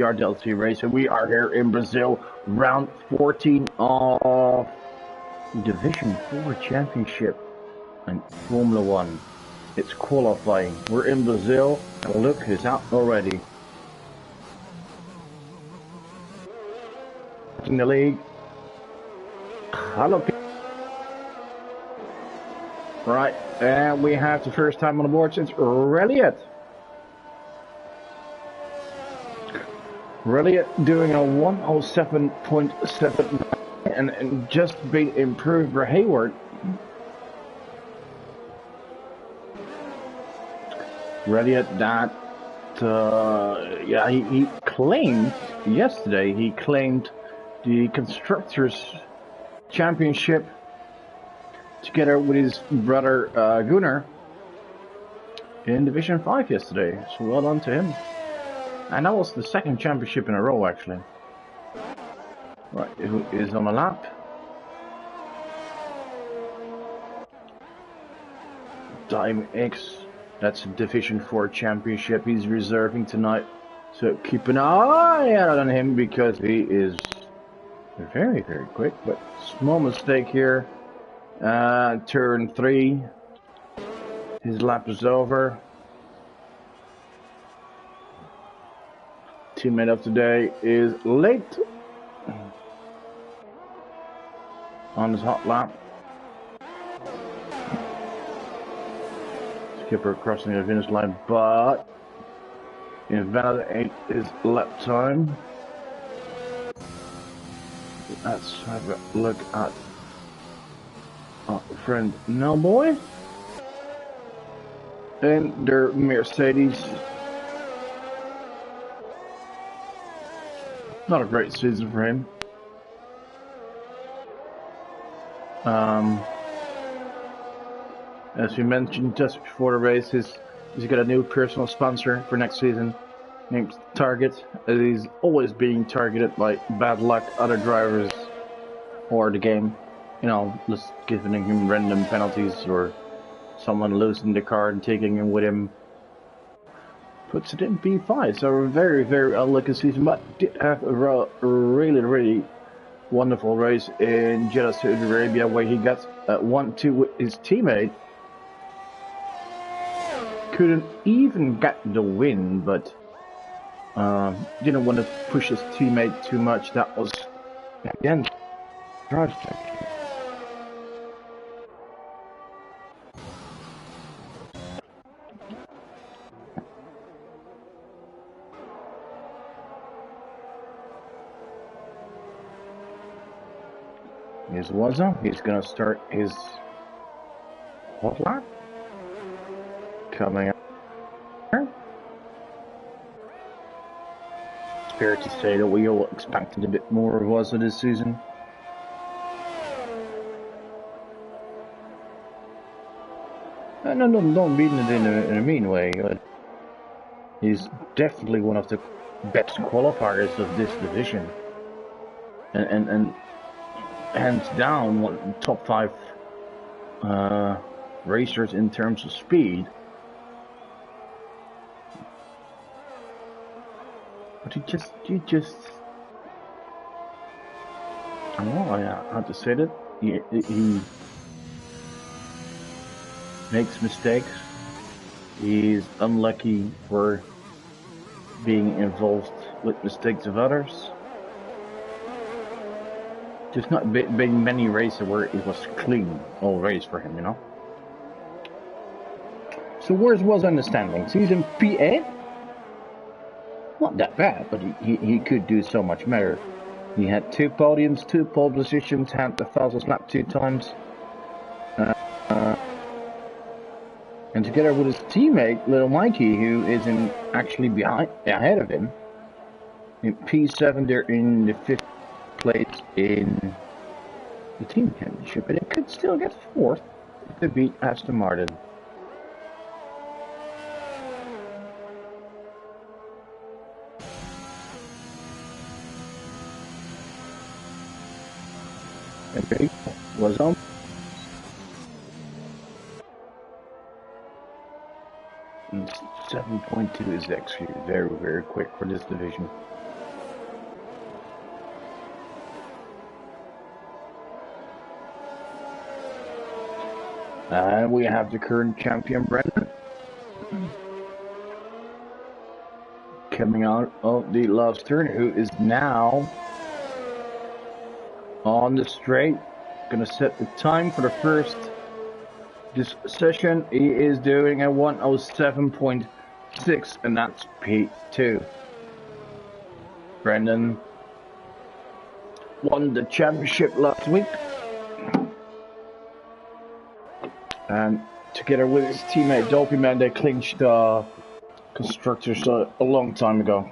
DTR Delta race, and we are here in Brazil, round 14 of Division 4 Championship and Formula 1. It's qualifying. We're in Brazil, and look who's out already. In the league. Hello. Right, and we have the first time on the board since Reliot. Reliot doing a 107.7 and just been improved for Hayward. Reliot that, he claimed yesterday, he claimed the Constructors' Championship together with his brother Gunnar in Division 5 yesterday, so well done to him. And that was the second championship in a row, actually. Right, who is on a lap? Dime X, that's a Division 4 championship he's reserving tonight. So keep an eye out on him because he is very, very quick. But small mistake here. Turn 3. His lap is over. Teammate of today is late on his hot lap. Skipper crossing the finish line, but invalidate his lap time. Let's have a look at our friend Nellboy and their Mercedes. Not a great season for him. As we mentioned just before the race, he's got a new personal sponsor for next season named Target. He's always being targeted by bad luck, other drivers, or the game. You know, just giving him random penalties or someone losing the car and taking him with him. Puts it in P5, so a very, very unlucky season, but did have a really, really wonderful race in Jeddah, Saudi Arabia, where he got 1-2 with his teammate. Couldn't even get the win, but didn't want to push his teammate too much. That was, again, drive check. Here's Waza. He's gonna start his hot lap. Coming up. It's fair to say that we all expected a bit more of Waza this season. No, don't mean it in a mean way. He's definitely one of the best qualifiers of this division, and hands down one top 5 racers in terms of speed. But he just I don't know how to say that. He makes mistakes. He's unlucky for being involved with mistakes of others. Just not been many races where it was clean all race for him, you know. So where's was understanding? He's in P8. Not that bad, but he could do so much better. He had 2 podiums, 2 pole positions, had the fastest lap 2 times. And together with his teammate, little Mikey, who is actually ahead of him. In P7, they're in the 5th place in the team championship, and it could still get 4th if they beat Aston Martin. And Big was on. 7.2 is actually very, very quick for this division. And we have the current champion, Brendan, coming out of the last turn, who is now on the straight. Gonna set the time for the first this session. He is doing a 107.6, and that's P2. Brendan won the championship last week, and together with his teammate Dopey Man, they clinched constructors a long time ago.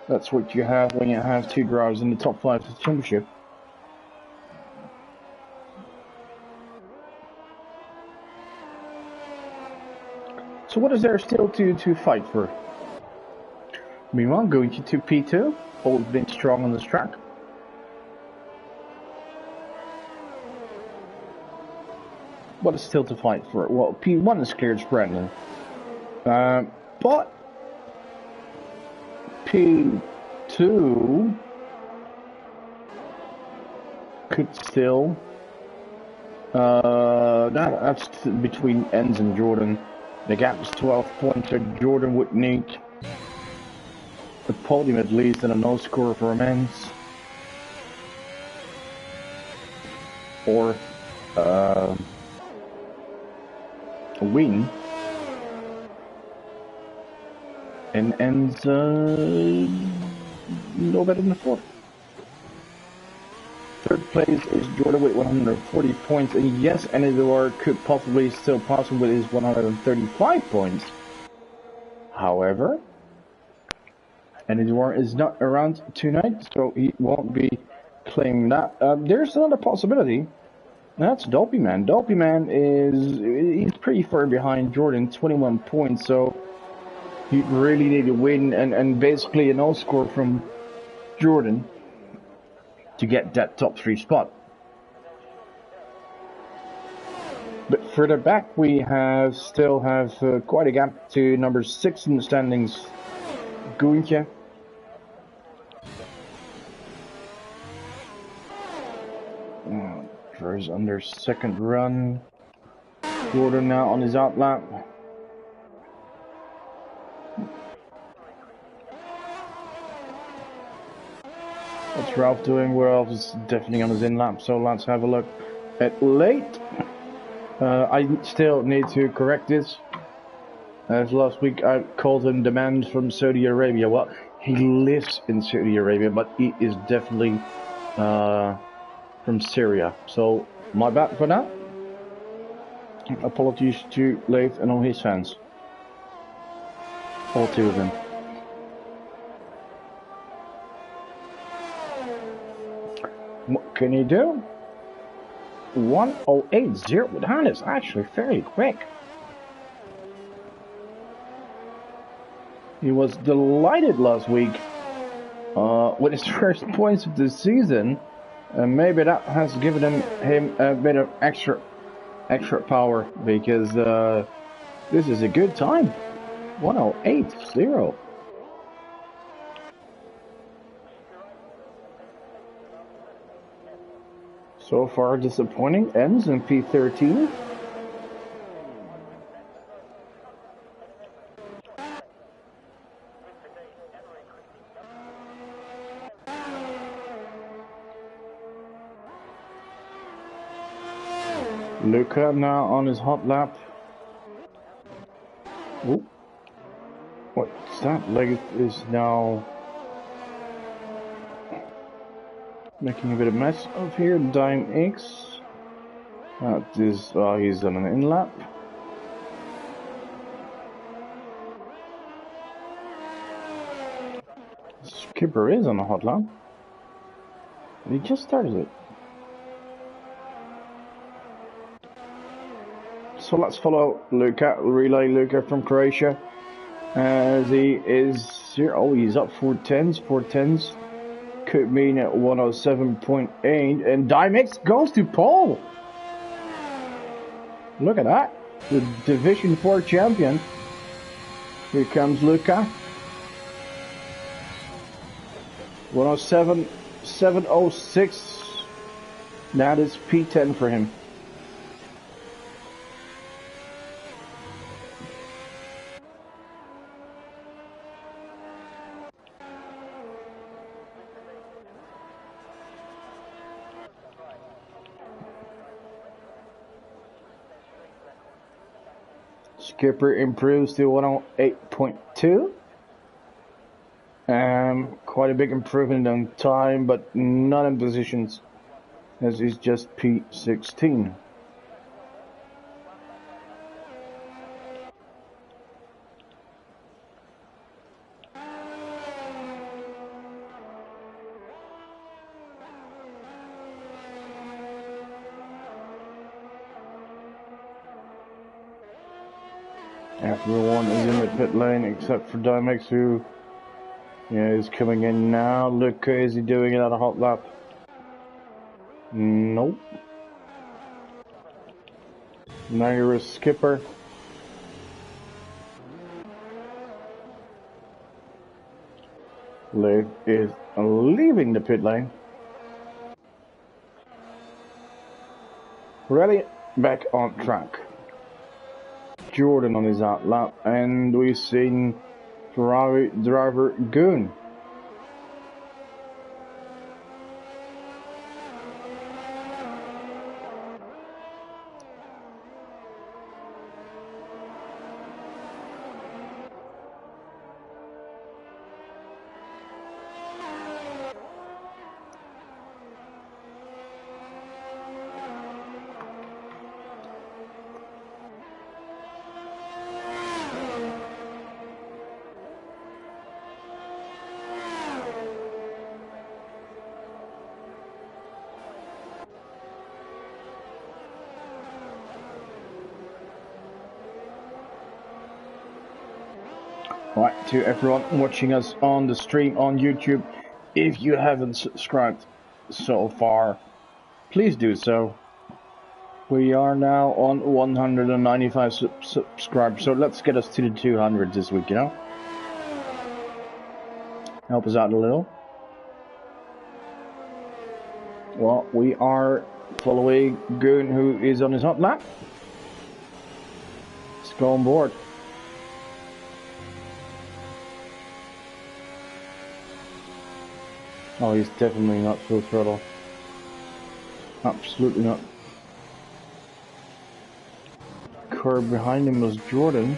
That's what you have when you have two drivers in the top 5 of the championship. So what is there still to fight for? Meanwhile, going to P2, always been strong on this track. What is still to fight for? Well, P1 is cleared, it's Brendan. But P2 could still... that's between Enz and Jordan. The gap is 12 points, so Jordan would need the podium at least and a no score for Enz. Or a win. And Enz no better than the 4th. Third place is Jordan with 140 points, and yes, Enidor could possibly still pass him with his 135 points. However, Enidor is not around tonight, so he won't be claiming that. There's another possibility, and that's Dopey Man. Dopey Man he's pretty far behind Jordan, 21 points, so he really need a win and basically a no score from Jordan to get that top 3 spot. But further back we still have quite a gap to number 6 in the standings, Guntje. Drives under second run. Jordan now on his out lap. What's Ralph doing? Well, Ralph is definitely on his in lap, so let's have a look at late. I still need to correct this. As last week I called him demand from Saudi Arabia. Well, he lives in Saudi Arabia, but he is definitely from Syria. So my bad for that. Apologies to Leith and all his fans. All 2 of them. What can he do? 1080. That is actually fairly quick. He was delighted last week with his first points of the season, and maybe that has given him a bit of extra power, because this is a good time. 1080. So far disappointing. Ends in P13. Luca now on his hot lap. Ooh. What's that? Leg is now making a bit of mess of here. Dime X. That is, he's on an in lap. Skipper is on a hot lap. He just started it. So let's follow Luca, relay Luca from Croatia, as he is here. Oh, he's up 410s. Could mean at 107.8, and Dimex goes to pole. Look at that, the Division 4 champion. Here comes Luca. 107.706. That is P10 for him. Skipper improves to 108.2. Quite a big improvement on time, but not in positions, as he's just P16. Everyone is in the pit lane except for Dimex, who is coming in now. Look, is he doing it at a hot lap? Nope. Now you're a skipper. Liv is leaving the pit lane. Ready, back on track. Jordan on his out lap, and we've seen Ferrari driver Goon. Right, to everyone watching us on the stream on YouTube, if you haven't subscribed so far, please do so. We are now on 195 subscribers, so let's get us to the 200 this week, you know? Help us out a little. Well, we are following Goon, who is on his hot lap. Let's go on board. Oh, he's definitely not full throttle. Absolutely not. Car behind him was Jordan.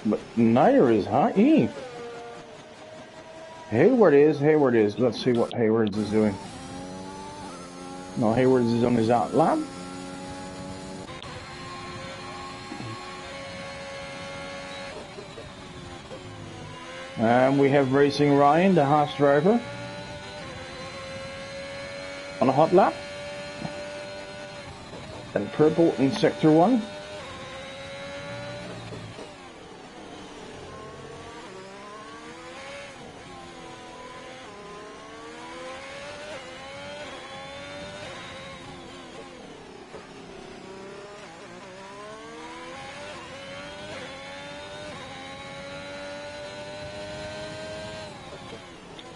But neither is he. Hayward is. Let's see what Hayward is doing. No, Hayward is on his out lap. And we have Racing Ryan, the Haas driver, on a hot lap. And purple in sector 1.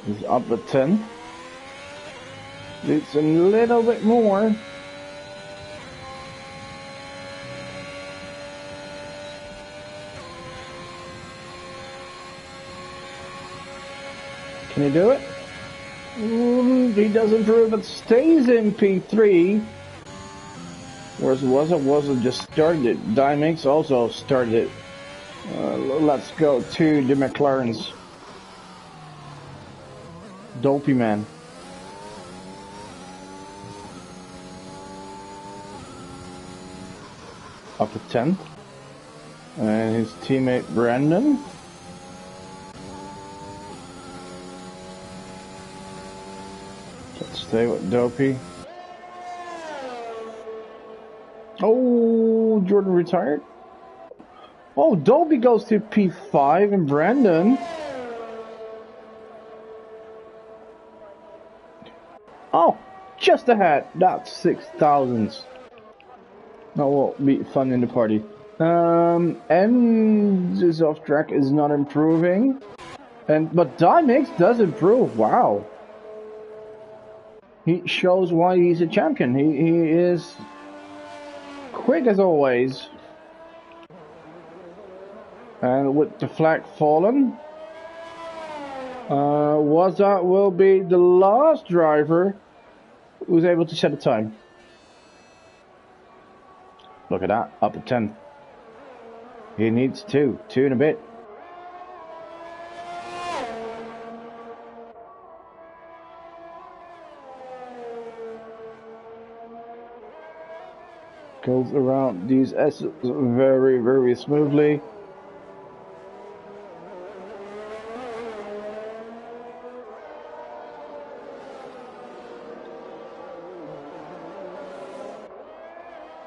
He's up at 10. It's a little bit more. Can he do it? He does improve, but stays in P3. Whereas wasn't just started it. Dimex also started it. Let's go to the McLarens. Dopey man. Up at 10th. And his teammate Brandon. Let's stay with Dopey. Oh, Jordan retired. Oh, Dopey goes to P5 and Brandon. Oh, just ahead. That's 6,000. That will be fun in the party. And this off track is not improving. But Dimex does improve. Wow. he shows why he's a champion. He is quick as always. And with the flag fallen, Waza will be the last driver who's able to set a time. Look at that, up at 10. He needs two and a bit. Goes around these S's very, very smoothly.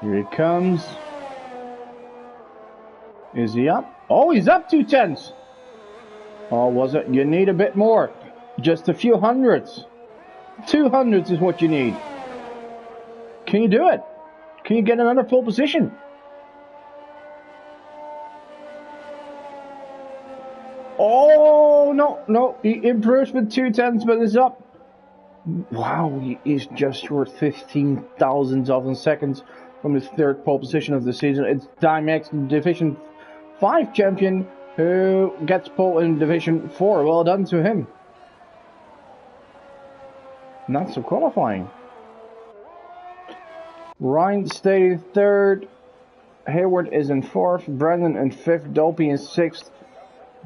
Here he comes. Is he up? Oh, he's up 2/10. Oh, was it? You need a bit more. Just a few hundreds. 200s is what you need. Can you do it? Can you get another pole position? Oh, no. He improves with 2/10, but it's up. Wow, he is just short 15 thousandths of a second from his third pole position of the season. It's Dimex, Division 5 champion, who gets pole in Division 4. Well done to him. Not so qualifying. Ryan stayed in third. Hayward is in fourth. Brandon in fifth. Dopey in sixth.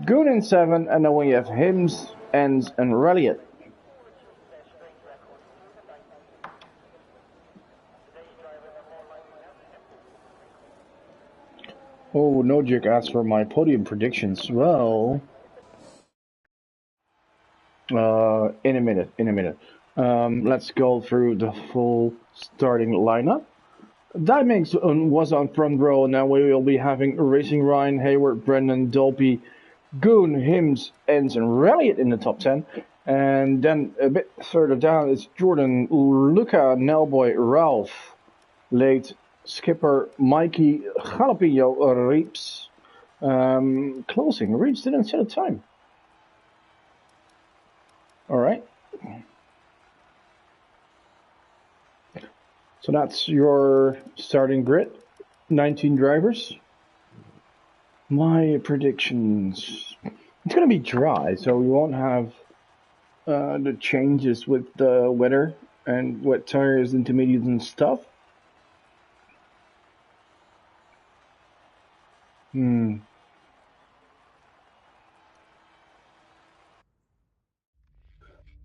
Goon in seventh. And then we have Hims, Enns, and Reliot. Oh, Nojik asked for my podium predictions. Well, in a minute. Let's go through the full starting lineup. Dimex was on front row. Now we will be having Racing Ryan, Hayward, Brendan, Dolby, Goon, Hims, Enns, and Reliot in the top 10. And then a bit further down is Jordan, Luca, Nellboy, Ralph, Late, Skipper, Mikey, Jalapeno, Reeps. Closing. Reeps didn't set a time. Alright. So that's your starting grid. 19 drivers. My predictions. It's going to be dry, so we won't have the changes with the weather and wet tires, intermediates and stuff.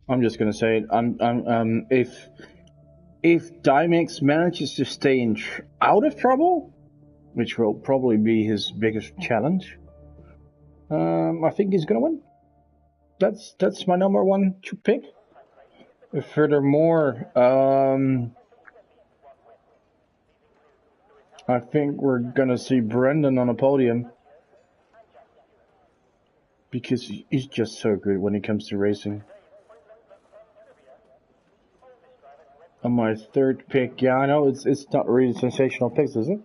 I'm just gonna say it. If Dimex manages to stay out of trouble, which will probably be his biggest challenge, I think he's gonna win. That's my number one to pick. Furthermore, I think we're gonna see Brendan on a podium because he's just so good when it comes to racing. On my third pick, yeah, I know it's not really sensational picks, is it?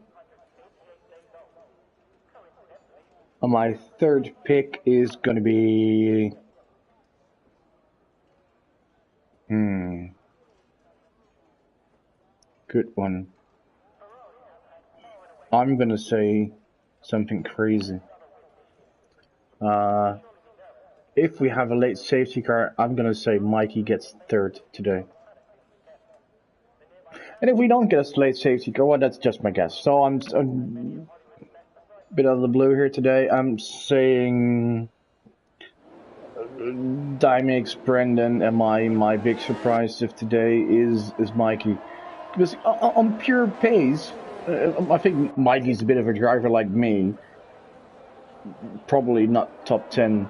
On my third pick is gonna be good one. I'm gonna say something crazy. If we have a late safety car, I'm gonna say Mikey gets third today. And if we don't get a late safety car, well, that's just my guess. So I'm a bit out of the blue here today. I'm saying Dimex, Brendan, and my big surprise of today is Mikey. Because on pure pace, I think Mikey's a bit of a driver like me. Probably not top 10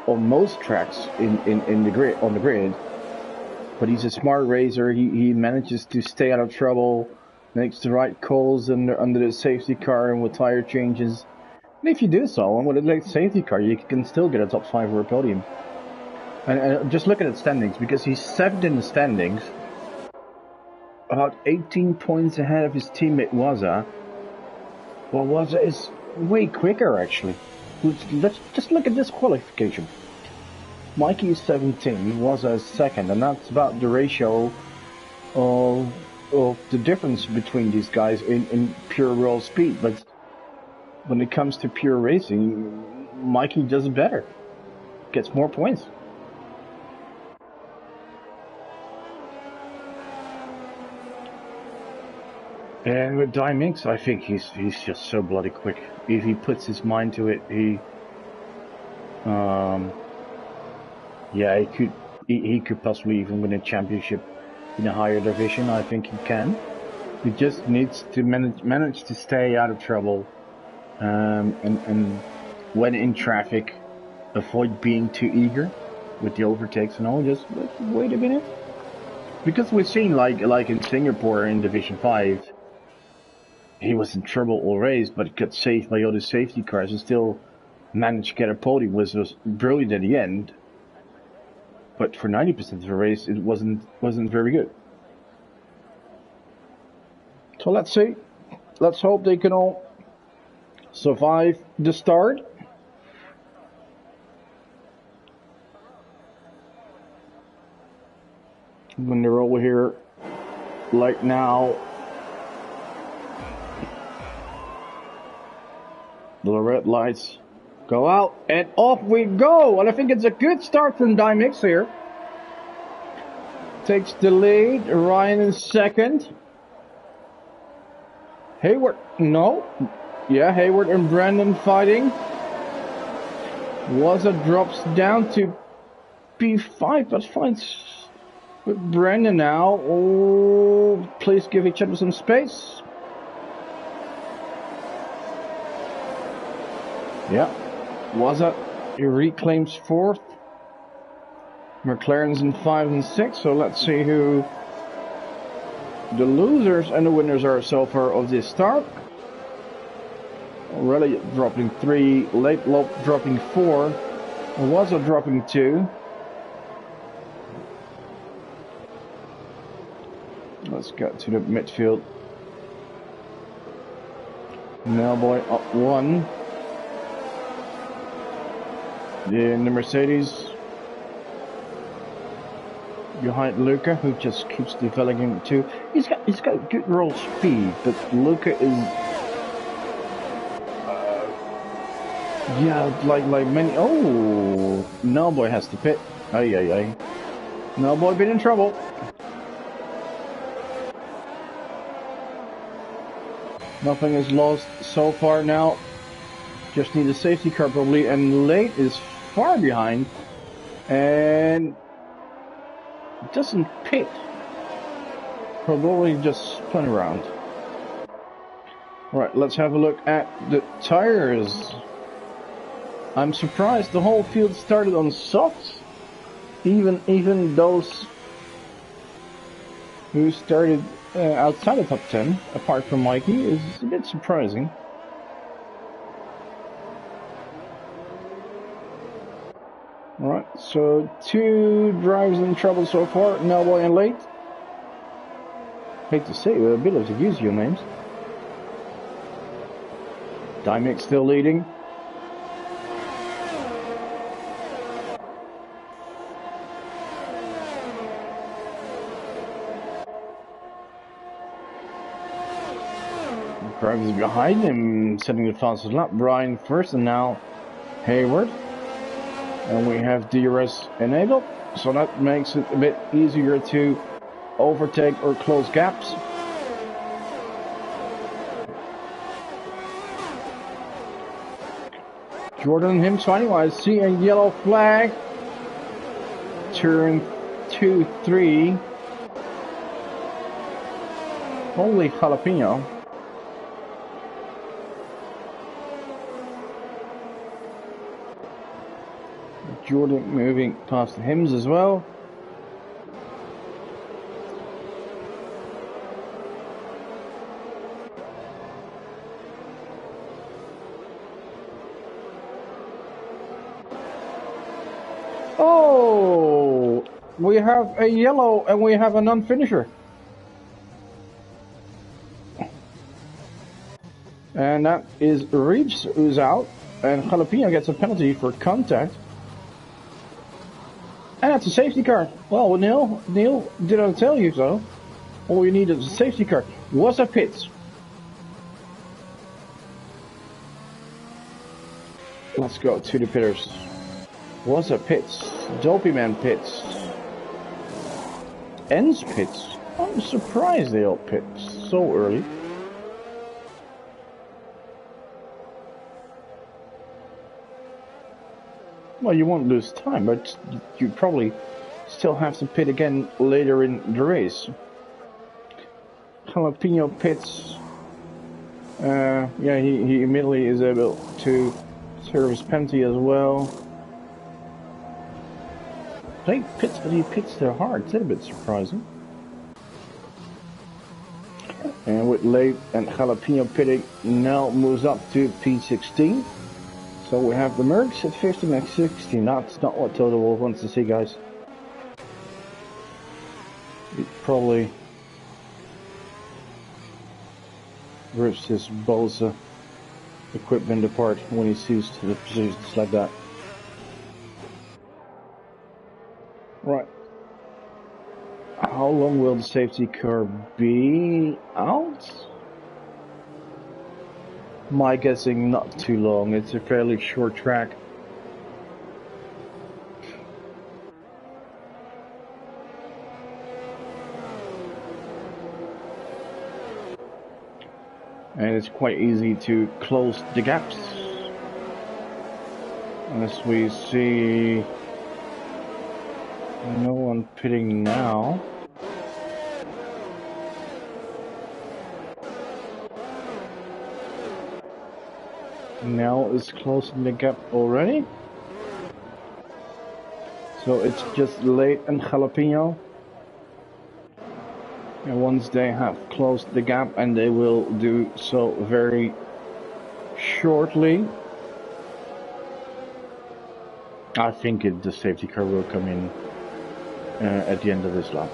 on most tracks in the grid on the grid. But he's a smart racer. He manages to stay out of trouble, makes the right calls under the safety car and with tire changes. And if you do so, and with a late safety car, you can still get a top 5 or a podium. And just look at the standings, because he's 7th in the standings, about 18 points ahead of his teammate Waza. Well, Waza is way quicker, actually. Let's just look at this qualification. Mikey 17 was a second, and that's about the ratio of the difference between these guys in pure raw speed. But when it comes to pure racing, Mikey does it better, gets more points. And with Dymix, I think he's just so bloody quick. If he puts his mind to it, yeah, he could possibly even win a championship in a higher division. I think he can. He just needs to manage to stay out of trouble, and when in traffic, avoid being too eager with the overtakes and all. Just wait a minute, because we've seen like in Singapore in Division 5. He was in trouble all race, but got saved by other safety cars and still managed to get a podium, which was brilliant at the end. But for 90% of the race, it wasn't very good. So let's see. Let's hope they can all survive the start. When they're over here, like now. The red lights go out, and off we go. And I think it's a good start from Dymix here. Takes the lead. Ryan in second. Hayward, no. Yeah, Hayward and Brandon fighting. Waza drops down to P5, but finds with Brandon now. Oh, please give each other some space. Yeah, Waza, he reclaims fourth. McLaren's in 5 and 6, so let's see who the losers and the winners are so far of this start. Already dropping 3, Late Lope dropping 4, Waza dropping 2. Let's get to the midfield. Nailboy up 1. In the Mercedes, behind Luca, who just keeps developing too. He's got good roll speed, but Luca is, yeah, like many. Oh, Nailboy has to pit. Ay. Nailboy been in trouble. Nothing is lost so far now. Just need a safety car probably, and Late is far behind and doesn't pit. Probably just spun around. Right, let's have a look at the tires. I'm surprised the whole field started on softs. Even those who started outside the top 10, apart from Mikey, is a bit surprising. Alright, so 2 drivers in trouble so far, Nailboy and Late. Hate to say, a bit of to use your names. Dymix still leading. Drivers behind him, setting the fastest lap. Brian first, and now Hayward. And we have DRS enabled, so that makes it a bit easier to overtake or close gaps. Jordan and him fighting. I see a yellow flag. Turn 2-3. Holy jalapeno. Jordan moving past the Hims as well. Oh, we have a yellow and we have a non-finisher. And that is Reeves who's out, and Jalapeno gets a penalty for contact. And that's a safety car. Well, Neil, did I tell you so? All you need is a safety car. Was a pits. Let's go to the pitters. Was a pits. Dopey Man pits. Ends pits. I'm surprised they all pit so early. Well, you won't lose time, but you probably still have to pit again later in the race. Jalapeno pits. Yeah, he immediately is able to serve his penalty as well. He pits there hard. It's a bit surprising. And with Late and Jalapeno pitting, now moves up to P16. So we have the Mercs at 15 and 16. That's not what Total Wolf wants to see, guys. He probably rips his Bolsa equipment apart when he sees the positions like that. Right. How long will the safety car be out? My guessing not too long. It's a fairly short track. And it's quite easy to close the gaps. As we see no one pitting now. Now is closing the gap already. So it's just Late and Jalapeno. And once they have closed the gap, and they will do so very shortly, I think the safety car will come in at the end of this lap.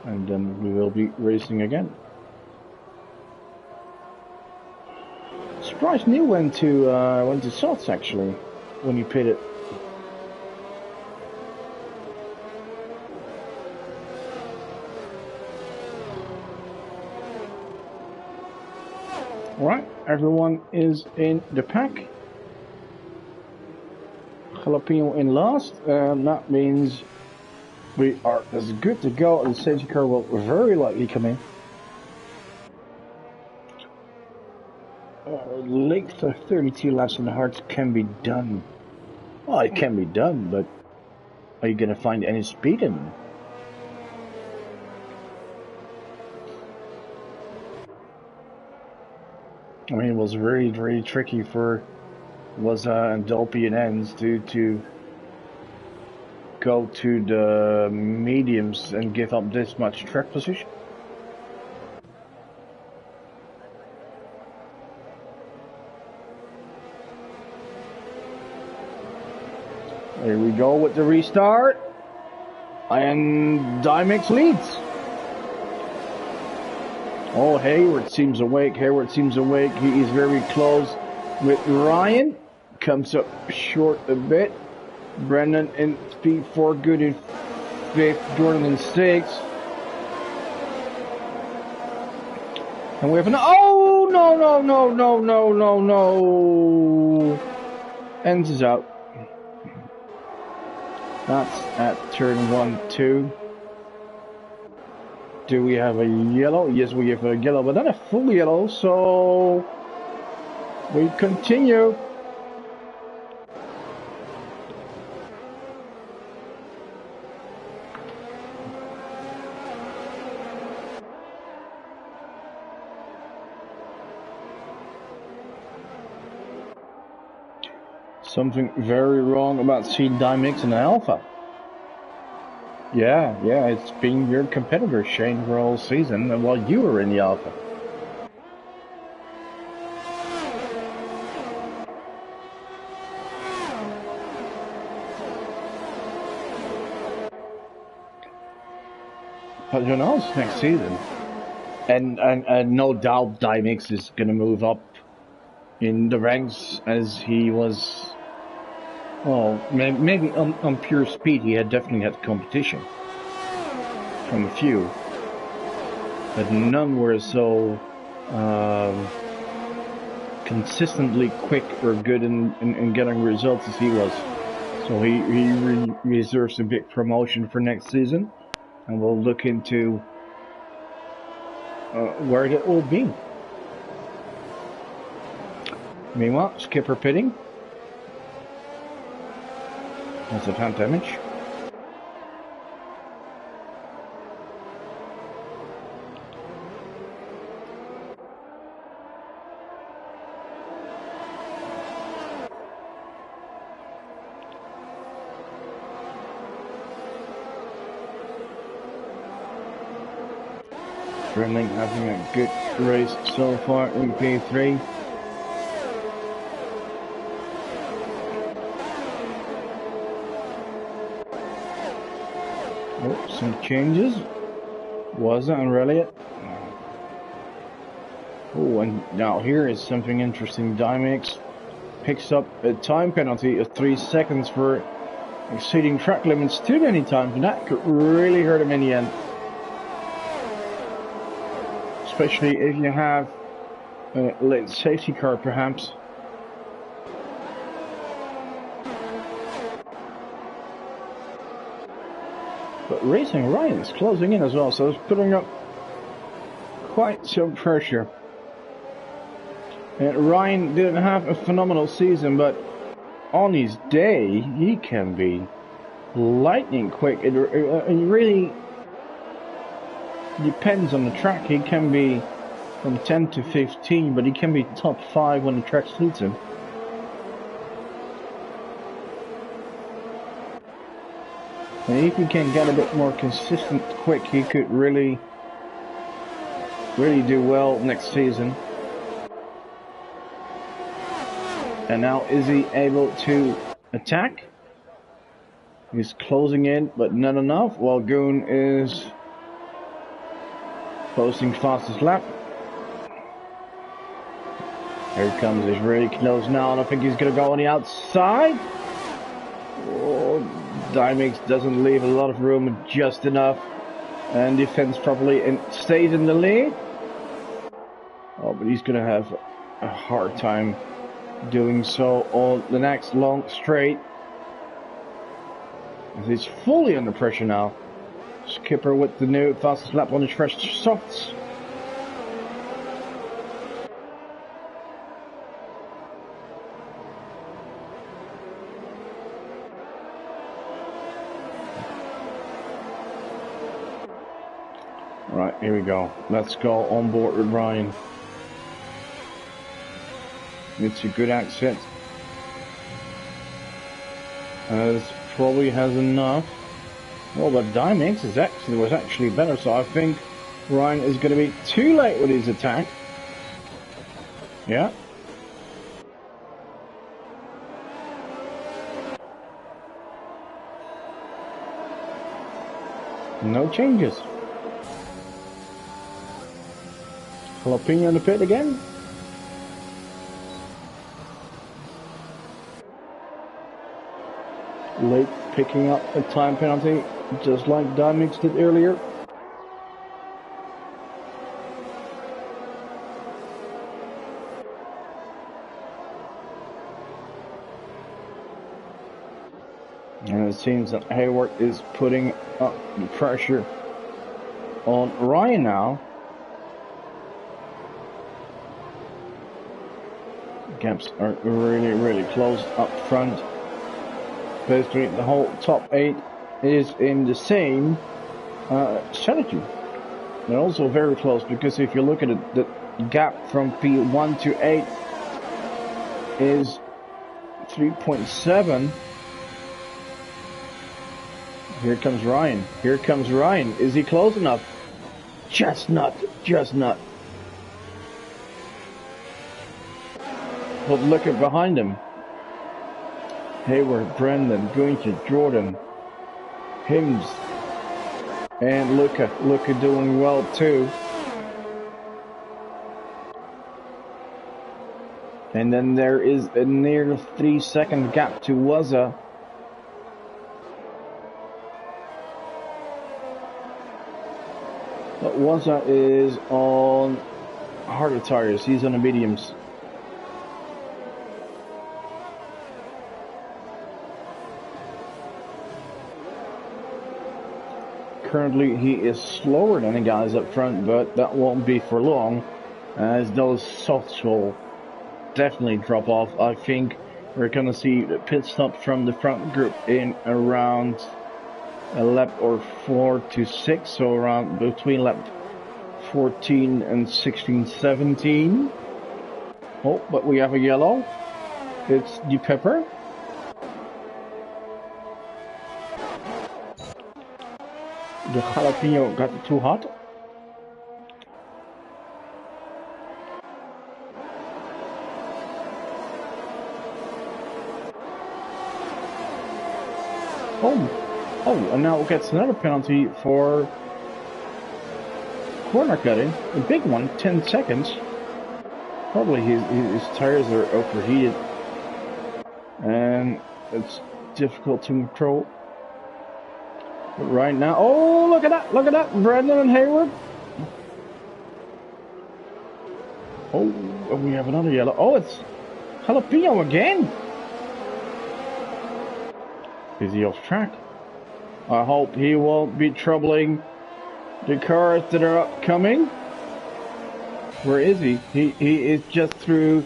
And then we will be racing again. Surprised Neil went to softs actually when he pitted. Alright, everyone is in the pack. Jalapeno in last, and that means we are as good to go. The safety car will very likely come in. Late 32 laps in the hearts can be done. Well, it can be done, but are you going to find any speed in them? I mean, it was very, very tricky for Dolphy and Ends to go to the mediums and give up this much track position. Here we go with the restart, and Dimix leads. Oh, Hayward seems awake. He is very close with Ryan. Comes up short a bit. Brendan in P4, good in 5th. Jordan in 6th. And we have an... Oh, no. Ends is out. That's at turn 1-2. Do we have a yellow? Yes, we have a yellow, but not a full yellow, so we continue. Something very wrong about seeing Dimix in the Alpha. Yeah, it's been your competitor, Shane, for all season while you were in the Alpha. But who knows next season? And no doubt Dimix is going to move up in the ranks as he was Well, maybe on pure speed he had definitely had competition from a few, but none were so consistently quick or good in getting results as he was. So he reserves a big promotion for next season, and we'll look into where that will be. Meanwhile, skipper pitting. That's a fan damage. Brennan having a good race so far in P3. Oh, some changes. Was it really it? Oh, and now here is something interesting. Dymix picks up a time penalty of 3 seconds for exceeding track limits too many times, and that could really hurt him in the end. Especially if you have a late safety car, perhaps. But Racing Ryan's closing in as well, so it's putting up quite some pressure. And Ryan didn't have a phenomenal season, but on his day, he can be lightning quick. It really depends on the track. He can be from 10 to 15, but he can be top 5 when the track suits him. And if he can get a bit more consistent quick, he could really do well next season. And now is he able to attack? He's closing in, but not enough, while Goon is posting fastest lap. Here he comes, he's really close now, and I think he's going to go on the outside. Oh, Dymix doesn't leave a lot of room, just enough. And defends properly and stays in the lead. Oh, but he's going to have a hard time doing so on the next long straight. He's fully under pressure now. Skipper with the new fastest lap on his fresh softs. Right, here we go. Let's go on board with Ryan. It's a good accent. Probably has enough. Well, but Dymix was actually better, so I think Ryan is going to be too late with his attack. Yeah. No changes. Jalapeno in the pit again. Late picking up a time penalty, just like Dymix did earlier. And it seems that Hayward is putting up the pressure on Ryan now. Gaps are really close up front. Basically, the whole top 8 is in the same strategy. They're also very close, because if you look at it, the gap from P1 to 8 is 3.7. Here comes Ryan. Here comes Ryan. Is he close enough? Just not. But look at behind him. Hayward, Brendan, Gunther, Jordan, Hims, and Luca doing well too. And then there is a near 3-second gap to Waza. But Waza is on harder tires. He's on the mediums. Currently, he is slower than the guys up front, but that won't be for long, as those softs will definitely drop off. I think we're gonna see the pit stop from the front group in around a lap or 4 to 6, so around between lap 14 and 16, 17. Oh, but we have a yellow. It's the pepper. The jalapeno got too hot. Oh, and now gets another penalty for corner cutting. A big one, 10 seconds. Probably his tires are overheated. And it's difficult to control. But right now, oh, look at that, Brandon and Hayward. Oh, and we have another yellow. Oh, it's Jalapeno again. Is he off track? I hope he won't be troubling the cars that are upcoming. Where is he? He is just through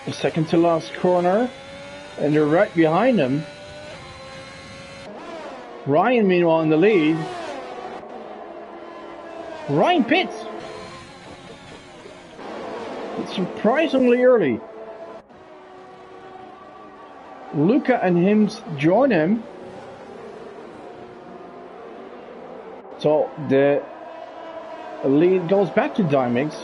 the second to last corner, and they're right behind him. Ryan, meanwhile, in the lead. Ryan pits. It's surprisingly early. Luca and him join him. So the lead goes back to Dimix.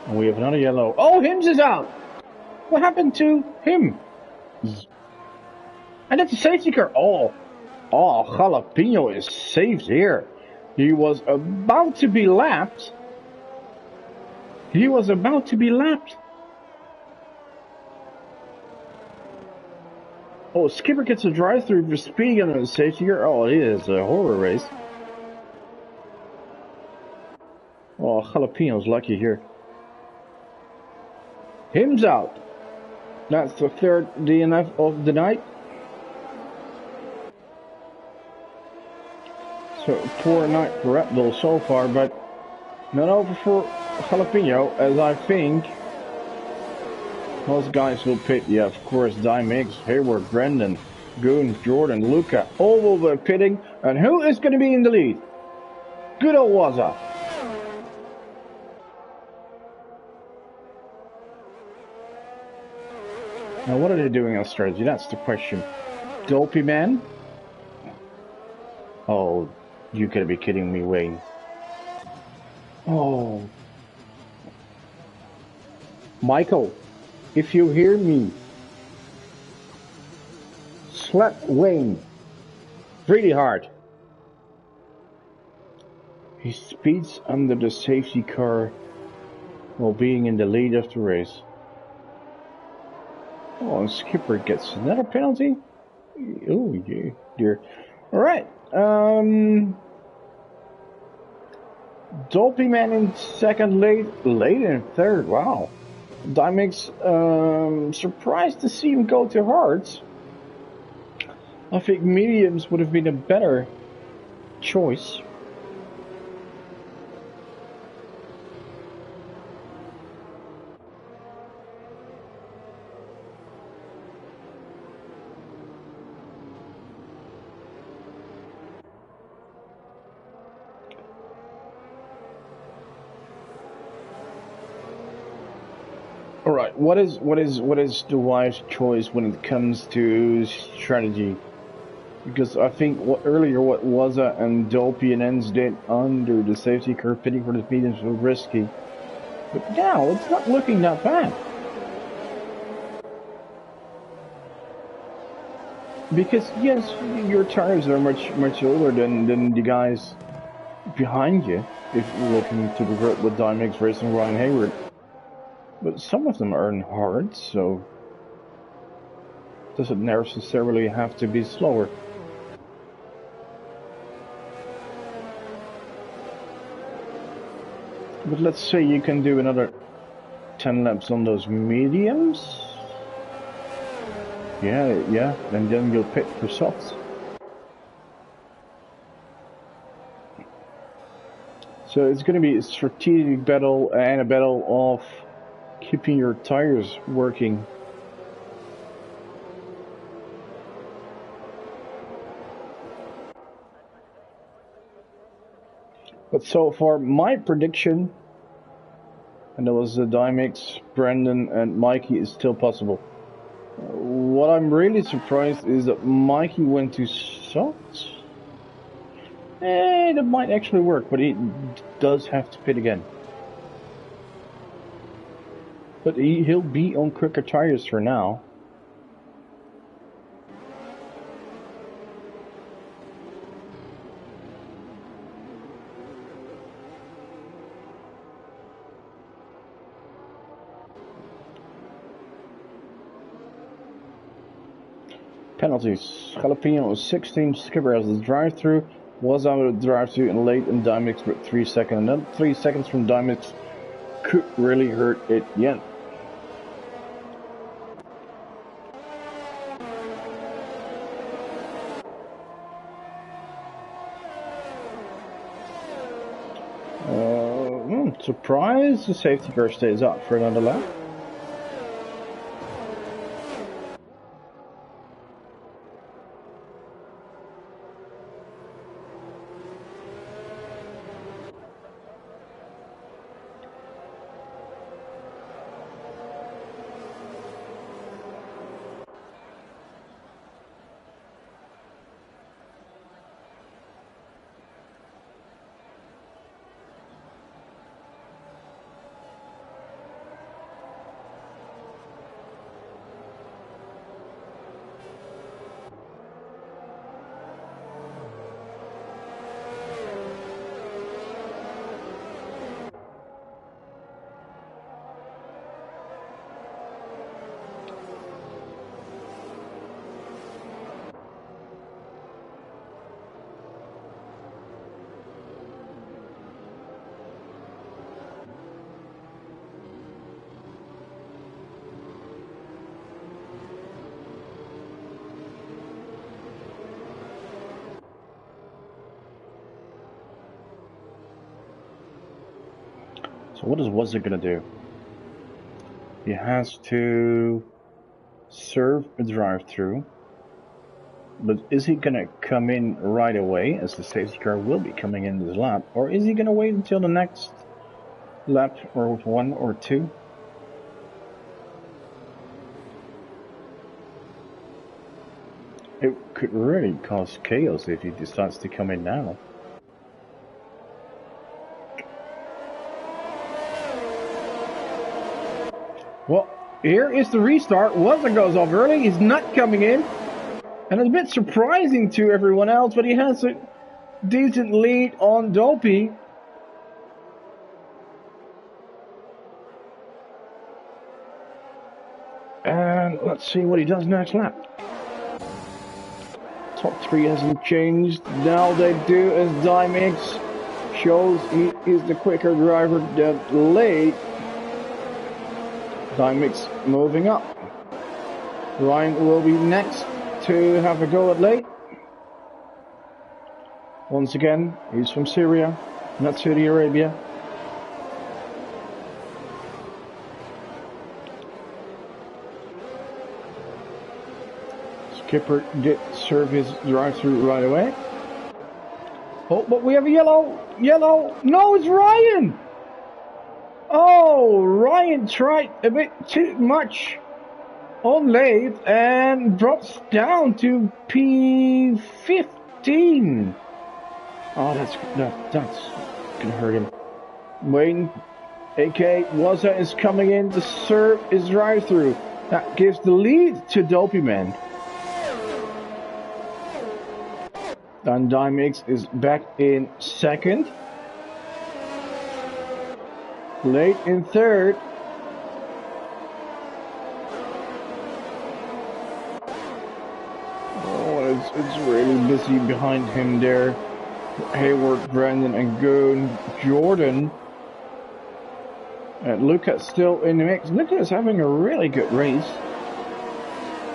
And we have another yellow. Oh, Hims is out. What happened to him? And that's a safety car. Oh, Jalapeno is saved here. He was about to be lapped. Oh, Skipper gets a drive-through for speeding on the safety car. Oh, it is a horror race. Oh, Jalapeno's lucky here. Hims out. That's the third DNF of the night. So poor night for Red Bull so far, but not over for Jalapeno, as I think most guys will pit. Yeah, of course, Dimix, Hayward, Brendan, Goon, Jordan, Luca, all will be pitting. And who is going to be in the lead? Good old Waza. Now, what are they doing on strategy? That's the question. Dopey man? Oh, you gotta be kidding me, Wayne. Oh. Michael, if you hear me, slap Wayne really hard. He speeds under the safety car while being in the lead of the race. Oh, and Skipper gets another penalty? Oh, yeah, dear. Alright. Dopey man in second, late in third. Wow. Dimix, surprised to see him go to hards. I think mediums would have been a better choice. Alright, what is the wise choice when it comes to strategy? Because I think what Waza and Dopey and Enns did under the safety car pitting for the mediums was risky. But now it's not looking that bad. Because yes, your tires are much older than the guys behind you, if you're looking to regret with Dynamics Racing Ryan Hayward. But some of them aren't hard, so doesn't necessarily have to be slower. But let's say you can do another 10 laps on those mediums. Yeah, and then you'll pit for softs. So it's going to be a strategic battle and a battle of keeping your tires working. But so far, my prediction, and that was Dymix, Brendan, and Mikey, is still possible. What I'm really surprised is that Mikey went to softs. That might actually work, but he does have to pit again. But he'll be on quicker tires for now. Penalties. Jalapeno was 16. Skipper has the drive-through. Was out of the drive-through and late in Dymix with 3 seconds. Another 3 seconds from Dymix could really hurt it yet. Surprise, the safety car stays up for another lap. So what is Wozniak gonna do? He has to serve a drive-through, but is he gonna come in right away, as the safety car will be coming in this lap, or is he gonna wait until the next lap, or 1 or 2? It could really cause chaos if he decides to come in now. Well, here is the restart. Wozniak goes off early. He's not coming in. And it's a bit surprising to everyone else, but he has a decent lead on Dopey. And let's see what he does next lap. Top 3 hasn't changed. Now they do as Dymix shows he is the quicker driver that late. Dymix moving up. Ryan will be next to have a go at late. Once again, he's from Syria, not Saudi Arabia. Skipper did serve his drive-through right away. Oh, but we have a yellow. No, it's Ryan. Oh, Ryan tried a bit too much on late and drops down to P15. Oh, that's gonna hurt him. Wayne AK Waza is coming in to serve his drive-through. That gives the lead to Dopey Man. Dan Dymix is back in second. Late in third. Oh, it's really busy behind him there. Hayward, Brandon, and Goon. Jordan. And Luca's still in the mix. Luca is having a really good race.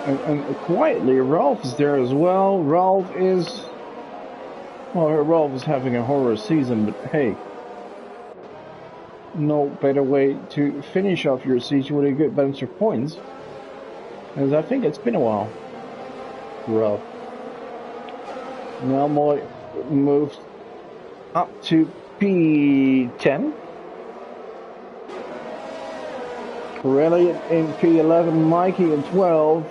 And quietly, Ralph is there as well. Ralph is having a horror season, but hey. No better way to finish off your season with a good bunch of points. As I think it's been a while. Ralph. Now Moy moves up to P10. Pirelli in P11, Mikey in 12.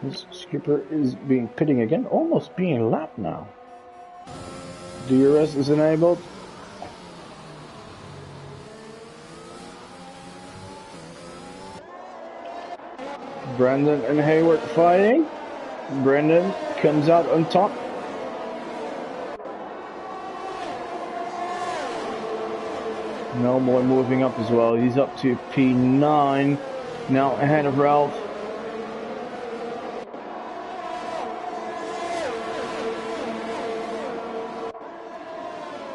This skipper is being pitting again, almost being lapped now. DRS is enabled. Brandon and Hayward fighting. Brandon comes out on top. No more moving up as well. He's up to P9. Now ahead of Ralph.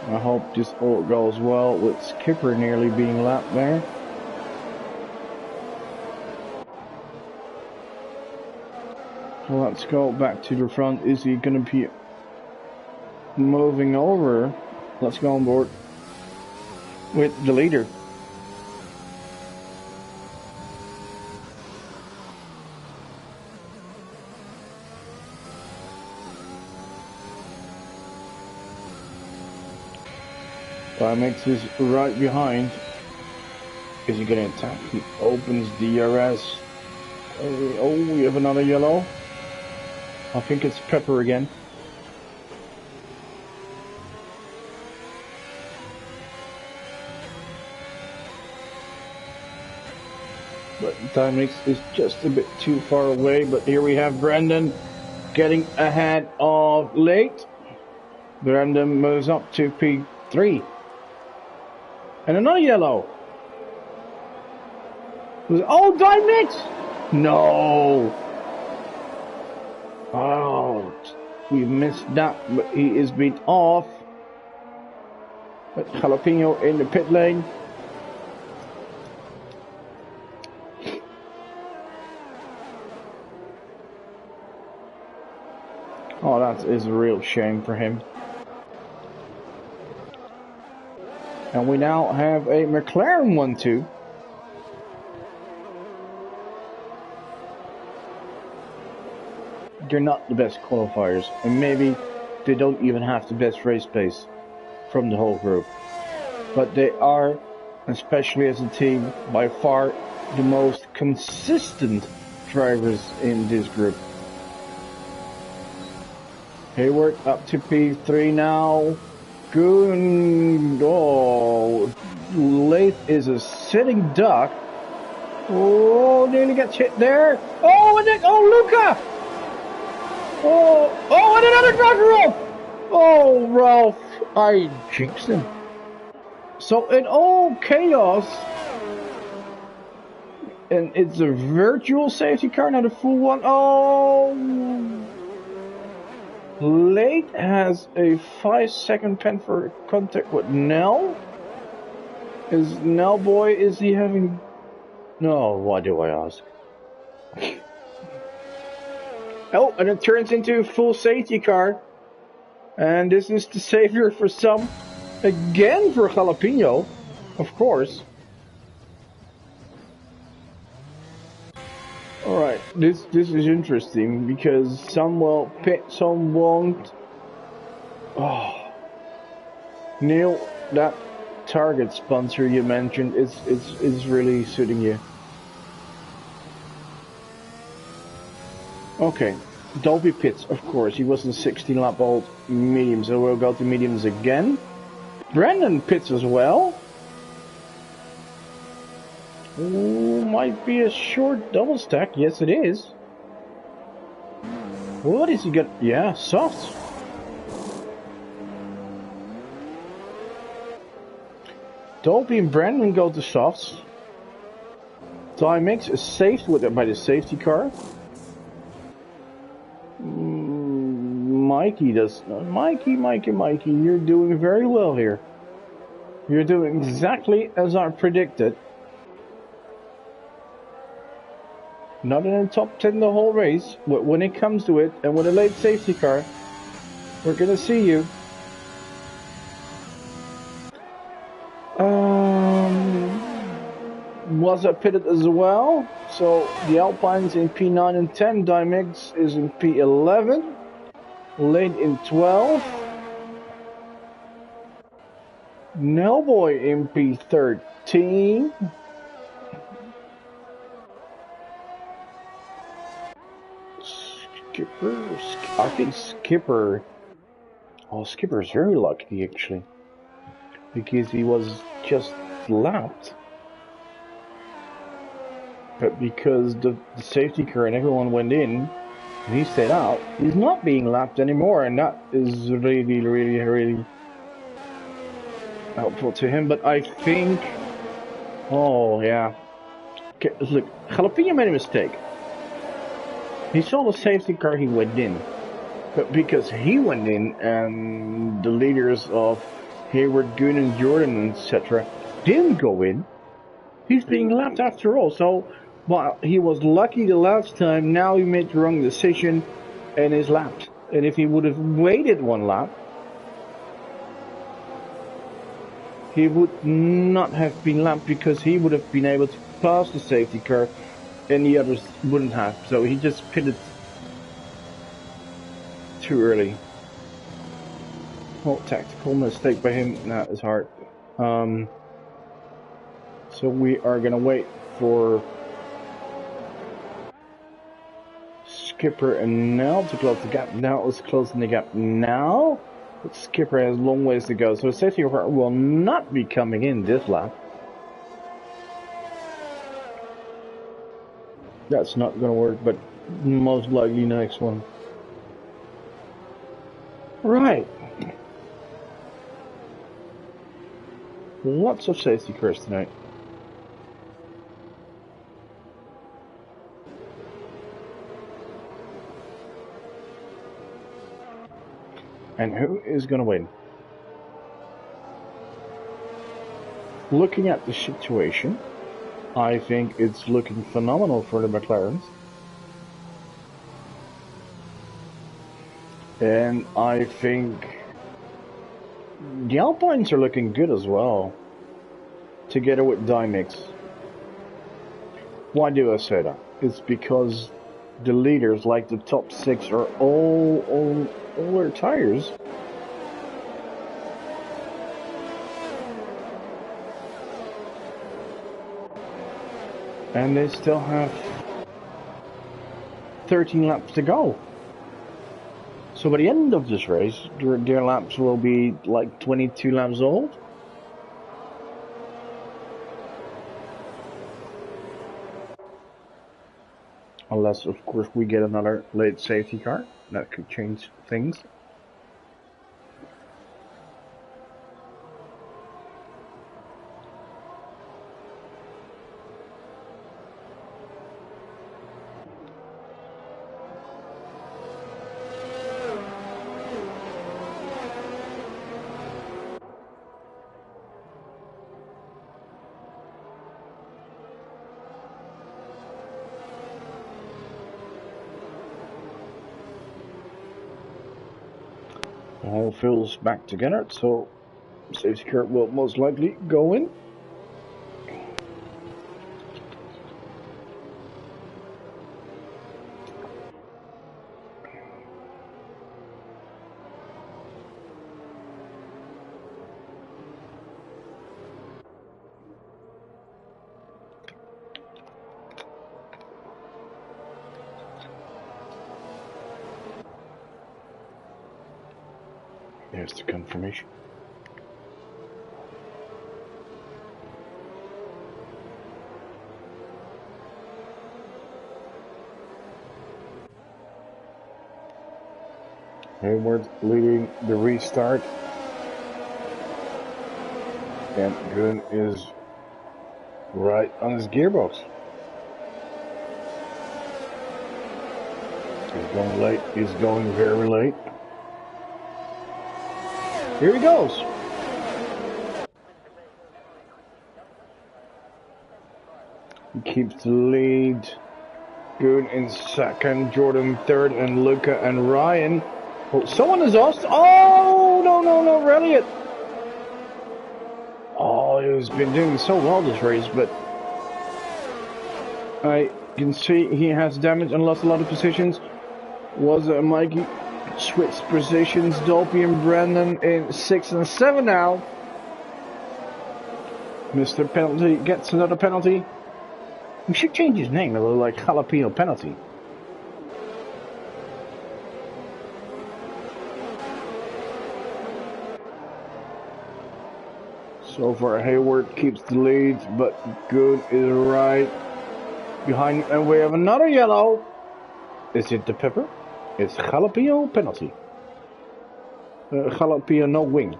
I hope this all goes well with Skipper nearly being lapped there. So let's go back to the front. Is he going to be moving over? Let's go on board with the leader. Timex is right behind. Is he going to attack? He opens DRS. Oh, we have another yellow. I think it's Pepper again. But Timex is just a bit too far away. But here we have Brandon getting ahead of Late. Brandon moves up to P3. And another yellow. Oh, Timex! No! Oh, we missed that, but he is beat off. But Jalapeno in the pit lane. Oh, that is a real shame for him. And we now have a McLaren 1-2. They're not the best qualifiers, and maybe they don't even have the best race pace from the whole group. But they are, especially as a team, by far the most consistent drivers in this group. Hayward up to P3 now. Goon, oh, Late is a sitting duck. Oh, nearly gets hit there. Oh, and then, oh, Luca! Oh, and another driver off! Oh, Ralph, I jinxed him. So in all chaos, and it's a virtual safety car, not a full one. Oh, Late has a 5-second pen for contact with Nell. Is Nell boy, is he having... No, why do I ask? Oh, and it turns into a full safety car. And this is the savior for some. Again for Jalapeno, of course. Alright, this is interesting because some will pit, some won't. Oh, Neil, that Target sponsor you mentioned is really suiting you. Okay, Dolby pits, of course. He was in 16 lap old medium, so we'll go to mediums again. Brandon pits as well. Ooh, might be a short double stack. Yes, it is. What is he got? Yeah, soft. Dolby and Brandon go to softs. Dimix is saved by the safety car. Mikey does. Mikey, you're doing very well here. You're doing exactly as I predicted. Not in the top 10 the whole race, but when it comes to it, and with a late safety car, we're gonna see you. Was pitted as well, so the Alpine's in P9 and 10, Dimix is in P11, late in 12, Nellboy in P13, I think Skipper, Skipper's very lucky actually, because he was just lapped. But because the safety car and everyone went in, and he stayed out, he's not being lapped anymore, and that is really helpful to him. But I think, oh yeah, okay, look, Jalapeno made a mistake. He saw the safety car, he went in, but because he went in, and the leaders of Hayward, Goon, and Jordan, etc., didn't go in, he's being lapped after all. So, well, he was lucky the last time, now he made the wrong decision and is lapped. And if he would have waited one lap, he would not have been lapped, because he would have been able to pass the safety car and the others wouldn't have. So he just pitted too early. Oh, tactical mistake by him. That is hard. So we are going to wait for Skipper and Nell to close the gap. Nell is closing the gap now, but Skipper has a long ways to go. So safety car will not be coming in this lap. That's not going to work, but most likely next one. Right. Lots of safety cars tonight. And who is going to win? Looking at the situation, I think it's looking phenomenal for the McLarens. And I think the Alpines are looking good as well, together with Dimix. Why do I say that? It's because the leaders, like the top 6, are all their tires. And they still have 13 laps to go. So by the end of this race, their laps will be like 22 laps old. Unless, of course, we get another late safety car. That could change things. All fills back together, so safety car will most likely go in. Here's the confirmation. Hayward leading the restart. And Gun is right on his gearbox. He's going late. He's going very late. Here he goes. He keeps the lead. Gun in second, Jordan third, and Luca and Ryan. Oh, someone is lost. Oh, no, Elliott. Oh, he's been doing so well this race, but I can see he has damaged and lost a lot of positions. Was Mikey switched positions. Dolphy and Brandon in 6 and 7 now. Mr. Penalty gets another penalty. We should change his name, a little like Jalapeno Penalty. So far, Hayward keeps the lead, but Good is right behind, and we have another yellow. Is it the pepper? It's Jalapeno Penalty. Jalapeno no wing.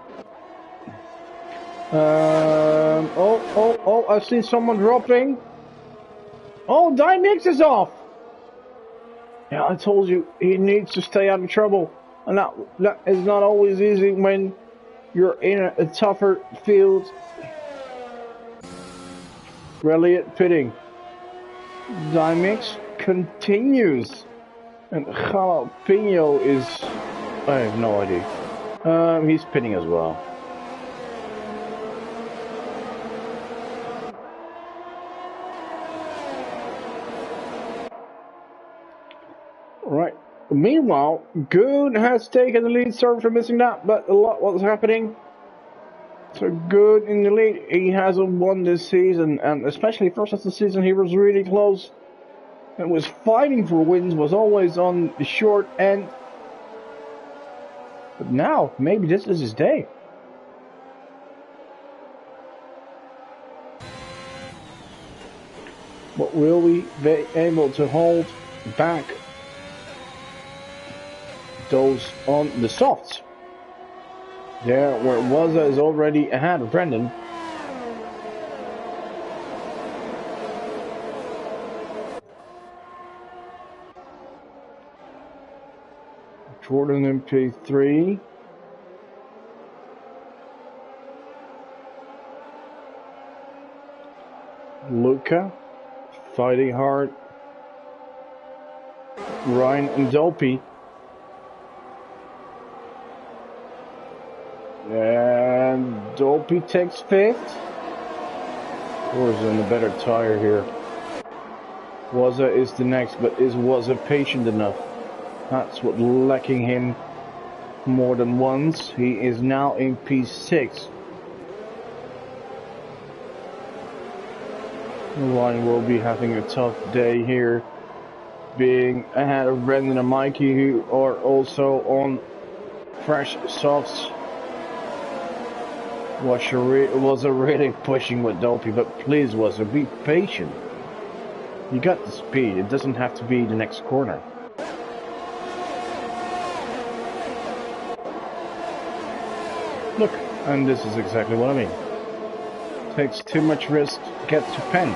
Oh, I see someone dropping. Oh, Dymix is off. Yeah, I told you, he needs to stay out of trouble. And that is not always easy when you're in a tougher field. Elliott pitting. Dymix continues. And Jalapeno is... I have no idea. He's pitting as well. Right. Meanwhile, Good has taken the lead. Sorry for missing that, but a lot was happening. So Good in the lead. He hasn't won this season, and especially first of the season, he was really close and was fighting for wins. Was always on the short end. But now, maybe this is his day. But will we be able to hold back those on the softs? There, where Waza is already ahead of Brendan. Jordan in P3. Luca fighting hard. Ryan and Dolphy. And Dolphy takes 5th. Or is in a better tire here. Waza is the next, but is Waza patient enough? That's what lacking him more than once. He is now in P6. Ryan will be having a tough day here, being ahead of Brendan and Mikey, who are also on fresh softs. Was really pushing with Dolphy, but please, Waza, be patient. You got the speed. It doesn't have to be the next corner. Look, and this is exactly what I mean. Takes too much risk, gets to pen.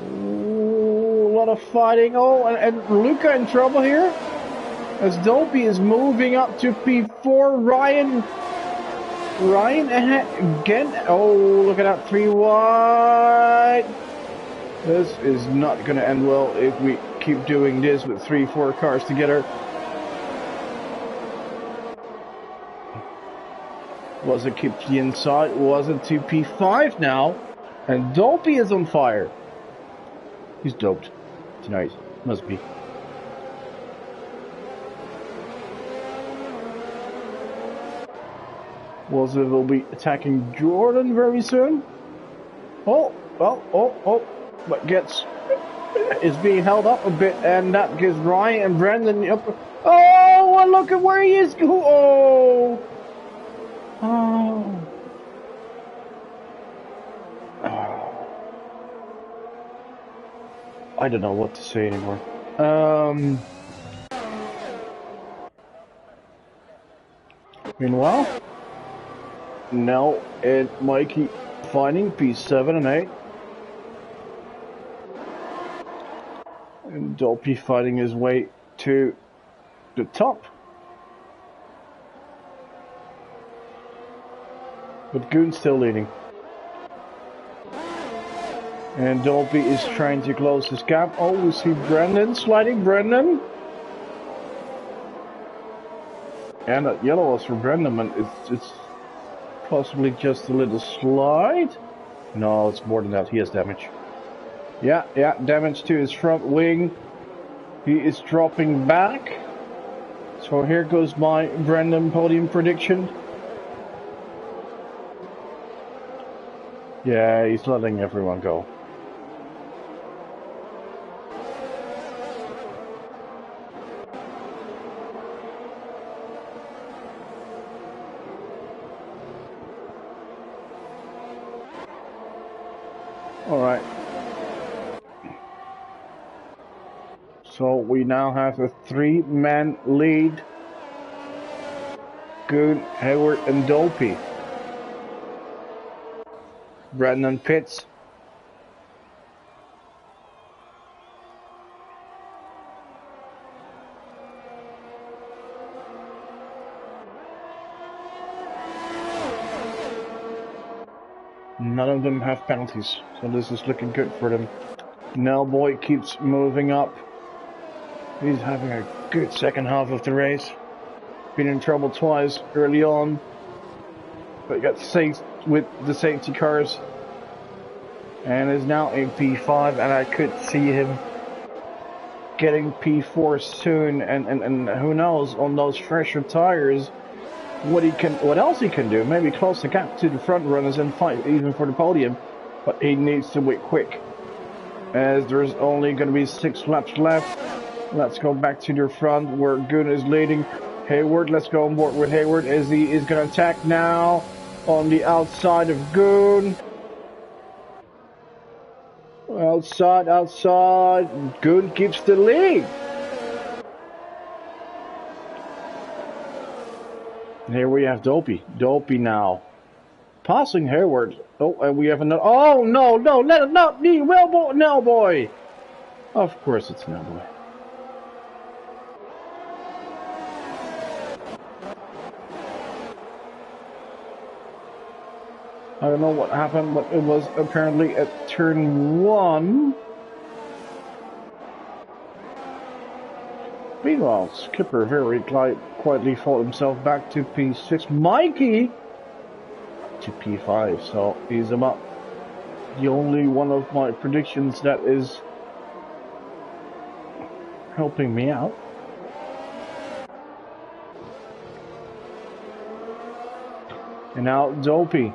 Ooh, a lot of fighting. Oh, and Luca in trouble here. As Dolphy is moving up to P4, Ryan ahead again. Oh, look at that, 3 wide. This is not going to end well if we keep doing this with 3-4 cars together. Was it keep the inside? Was it to P5 now? And Dolphy is on fire. He's doped tonight. Must be. Waza will be attacking Jordan very soon. Oh, but gets is being held up a bit, and that gives Ryan and Brendan up. Oh, and look at where he is. Oh. Oh. I don't know what to say anymore. Meanwhile, Nell and Mikey fighting P7 and 8. And Dopey fighting his way to the top. But Goon's still leading. And Dopey is trying to close this gap. Oh, we see Brendan sliding. Brendan. And that yellow was for Brendan, and it's possibly just a little slide. No, it's more than that. He has damage. Yeah, damage to his front wing. He is dropping back. So here goes my Brendan podium prediction. Yeah, he's letting everyone go. Alright. So we now have a 3-man lead. Goon, Hayward and Dopey. Brendan pits. None of them have penalties, so this is looking good for them. Nellboy keeps moving up. He's having a good second half of the race. Been in trouble twice early on, but got saved with the safety cars. And is now in P5, and I could see him getting P4 soon. And who knows, on those fresher tires, what else he can do? Maybe close the gap to the front runners and fight even for the podium. But he needs to wait quick, as there's only going to be 6 laps left. Let's go back to the front where Goon is leading. Hayward, let's go on board with Hayward as he is going to attack now on the outside of Goon. Outside. Goon keeps the lead. Here we have Dopey. Dopey now passing Hayward. Oh, and we have another. Oh, no, let it not be. Well, Nellboy. Of course it's Nellboy. I don't know what happened, but it was apparently at turn 1. Meanwhile, Skipper very quietly fought himself back to P6. Mikey to P5, so he's about the only one of my predictions that is helping me out. And now Dopey,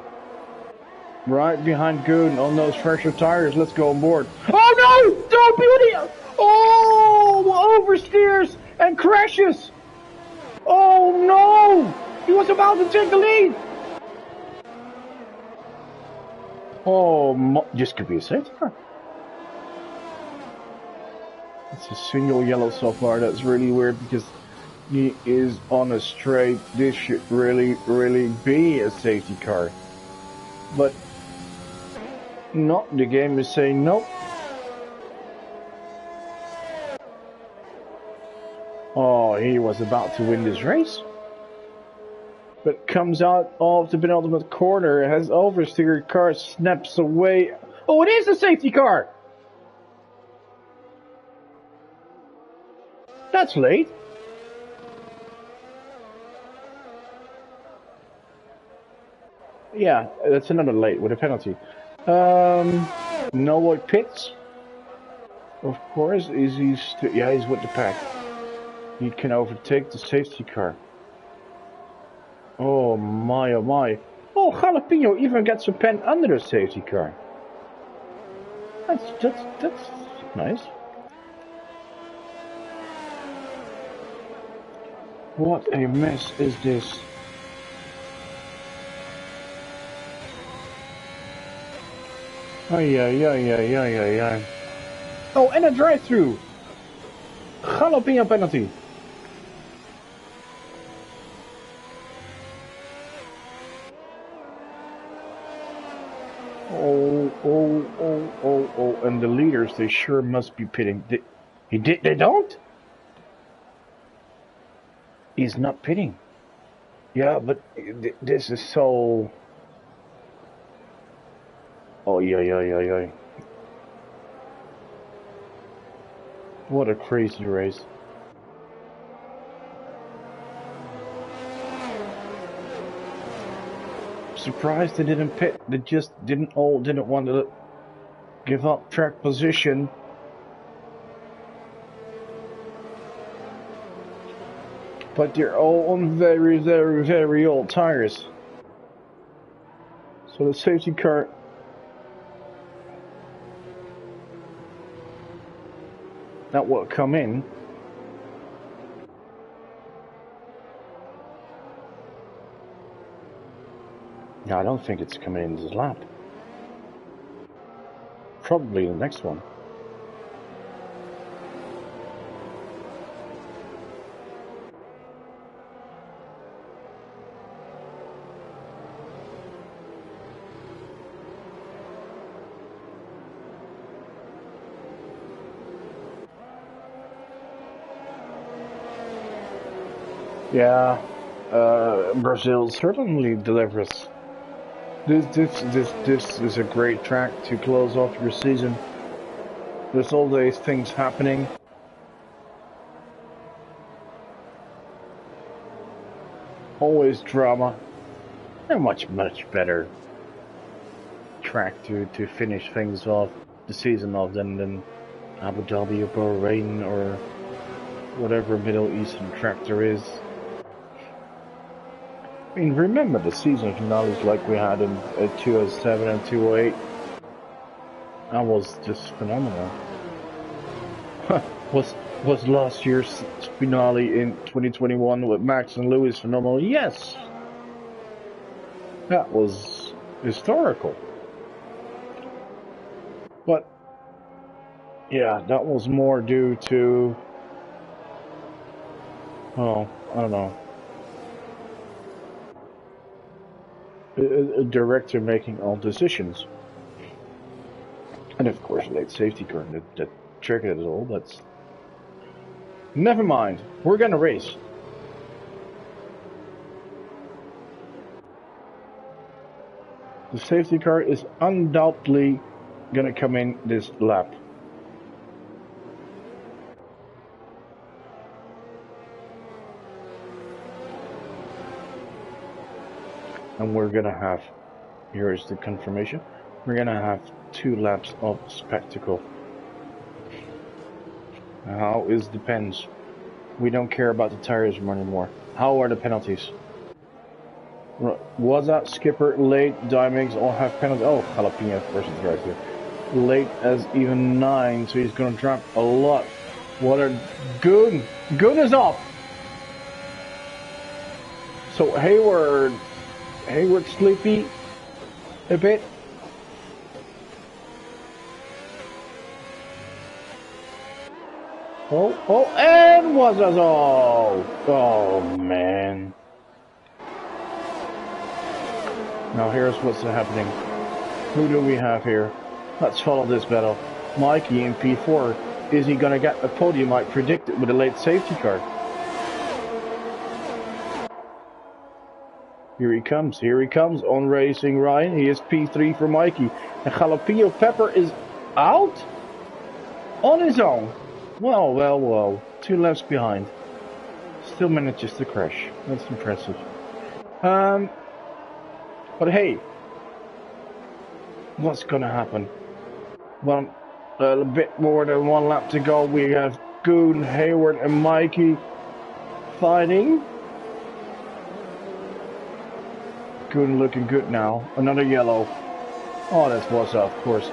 right behind Goon on those fresher tires. Let's go on board. Oh no! Dopey, what are you? Oh, oversteers and crashes. Oh no! He was about to take the lead. Oh, this could be a safety car. It's a single yellow so far. That's really weird because he is on a straight. This should really be a safety car. But no, the game is saying nope. Oh, he was about to win this race. But comes out of the penultimate corner, has oversteered car, snaps away. Oh, it is a safety car! That's late. Yeah, that's another late with a penalty. No pits. Of course, he's with the pack. He can overtake the safety car. Oh my, oh my. Oh, Jalapeno even gets a pen under the safety car. That's nice. What a mess is this? Ay, ay, ay, ay, ay, ay, ay. Oh, and a drive-through. Jalapeno penalty. Oh, and the leaders, they sure must be pitting. They don't? He's not pitting. Yeah, but this is so... Oh, yeah. What a crazy race. Surprised they didn't pit. They just didn't want to give up track position. But they're all on very, very, very old tires. So the safety car... that will come in. No, I don't think it's coming in this lap. Probably the next one. Yeah, Brazil certainly delivers. This is a great track to close off your season. There's always things happening. Always drama. A much better track to finish things off, the season off, than Abu Dhabi or Bahrain or whatever Middle Eastern track there is. I mean, remember the season finales like we had in 2007 and 2008? That was just phenomenal. Was last year's finale in 2021 with Max and Lewis phenomenal? Yes! That was historical. But, yeah, that was more due to... oh, I don't know. A director making all decisions. And of course, late safety car that triggered it all, but... never mind, we're gonna race. The safety car is undoubtedly gonna come in this lap. And we're gonna have, here is the confirmation, we're gonna have 2 laps of spectacle. How is the pens? We don't care about the tires anymore. How are the penalties? Was that skipper late? Dimings all have penalties. Oh, Jalapeno, of course, it's right here. Late as even 9, so he's gonna drop a lot. What a Goon! Goon is off! So Hayward sleepy a bit. Oh, and was us all. Oh man. Now here's what's happening. Who do we have here? Let's follow this battle. Mikey in P4. Is he gonna get a podium? I predicted with a late safety car. Here he comes on Racing Ryan. He is P3 for Mikey. And Jalapeno Pepper is out? On his own. Well. 2 laps behind. Still manages to crash. That's impressive. But hey, what's gonna happen? Well, a bit more than 1 lap to go. We have Goon, Hayward and Mikey fighting. Goon looking good now. Another yellow. Oh, that's what's up, of course.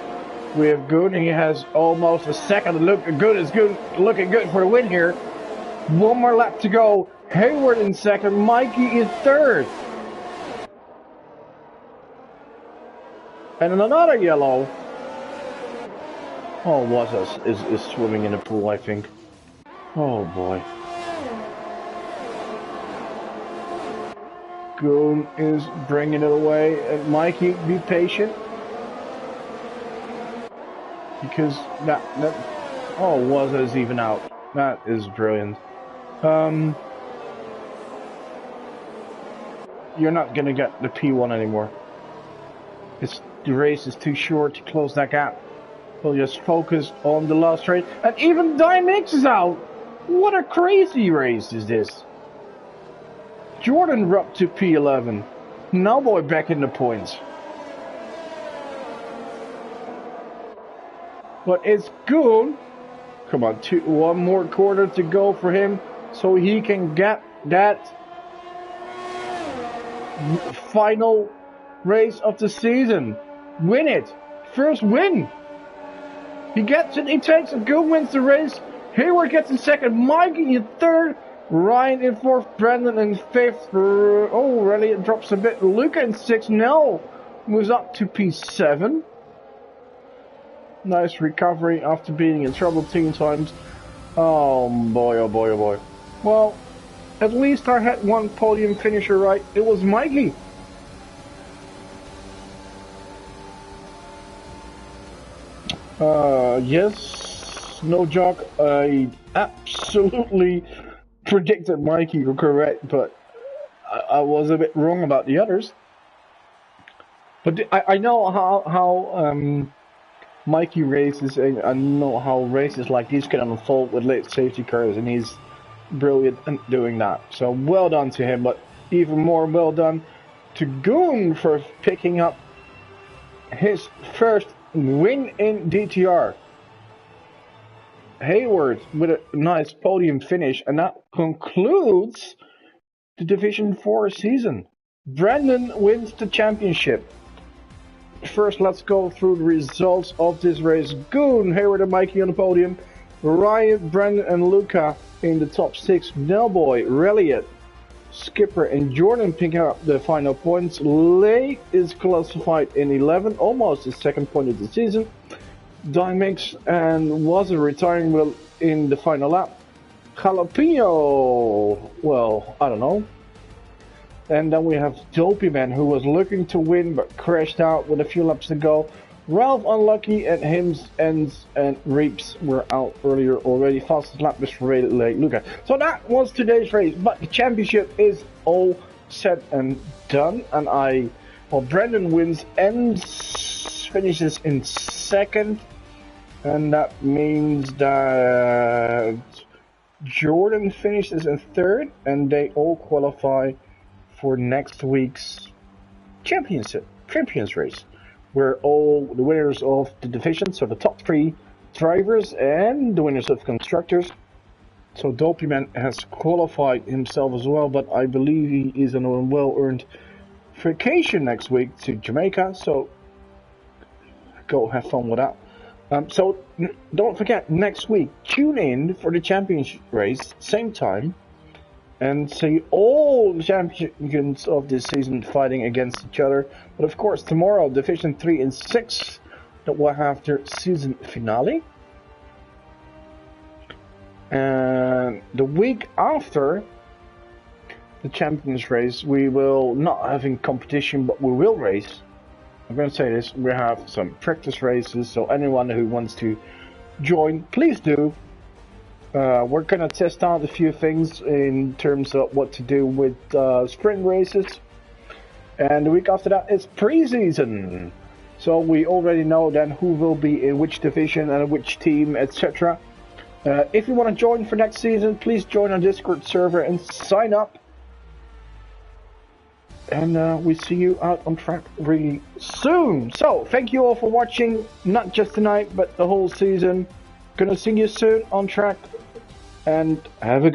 We have Goon. He has almost a second. Look, Goon is good, looking good for a win here. 1 more lap to go. Hayward in second, Mikey is third. And another yellow. Oh, Wazas is swimming in the pool, I think. Oh boy. Goon is bringing it away. And Mikey, be patient. Because that oh, Wazas even out. That is brilliant. You're not gonna get the P1 anymore. The race is too short to close that gap. We'll just focus on the last race. And even Dymix is out! What a crazy race is this? Jordan up to P11. Now boy back in the points. But it's Goon. Come on, one more quarter to go for him. So he can get that final race of the season. Win it. First win. He gets it. He takes it. Goon wins the race. Hayward gets in second. Mikey in third. Ryan in fourth. Brandon in fifth. Oh, really? It drops a bit. Luca in sixth. Now moves up to P7. Nice recovery after being in trouble 2 times. Oh boy, oh boy, oh boy. Well, at least I had one podium finisher right. It was Mikey. Yes, no joke. I absolutely predicted Mikey correct, but I was a bit wrong about the others. But I know how Mikey races, and I know how races like these can unfold with late safety cars, and he's brilliant at doing that. So well done to him, but even more well done to Goon for picking up his first win in DTR. Hayward with a nice podium finish, and that concludes the Division 4 season. Brandon wins the championship. First, let's go through the results of this race. Goon, Hayward and Mikey on the podium. Ryan, Brandon and Luca in the top 6. Nelboy, Reliot, Skipper and Jordan picking up the final points. Lay is classified in 11, almost his second point of the season. Dymix and was retiring well in the final lap. Jalapeno, well, I don't know. And then we have Dopey Man, who was looking to win but crashed out with a few laps to go. Ralph unlucky, and Hims, Ends, and Reaps were out earlier already. Fastest lap was rated late. Luca. So that was today's race, but the championship is all said and done. And Brandon wins, Ends finishes in second, and that means that Jordan finishes in third, and they all qualify for next week's champions race, where all the winners of the division, so the top 3 drivers and the winners of constructors. So Dopey Man has qualified himself as well, but I believe he is on a well-earned vacation next week to Jamaica, so go have fun with that. So don't forget, next week, tune in for the championship race, same time, and see all the champions of this season fighting against each other. But of course, tomorrow, Division 3 and 6, that will have their season finale. And the week after the champions race, we will not having competition, but we will race. I'm going to say this, we have some practice races, so anyone who wants to join, please do. We're going to test out a few things in terms of what to do with sprint races. And the week after that is pre-season. So we already know then who will be in which division and which team, etc. If you want to join for next season, please join our Discord server and sign up. And we see you out on track really soon. So thank you all for watching, not just tonight, but the whole season. Gonna see you soon on track. And have a good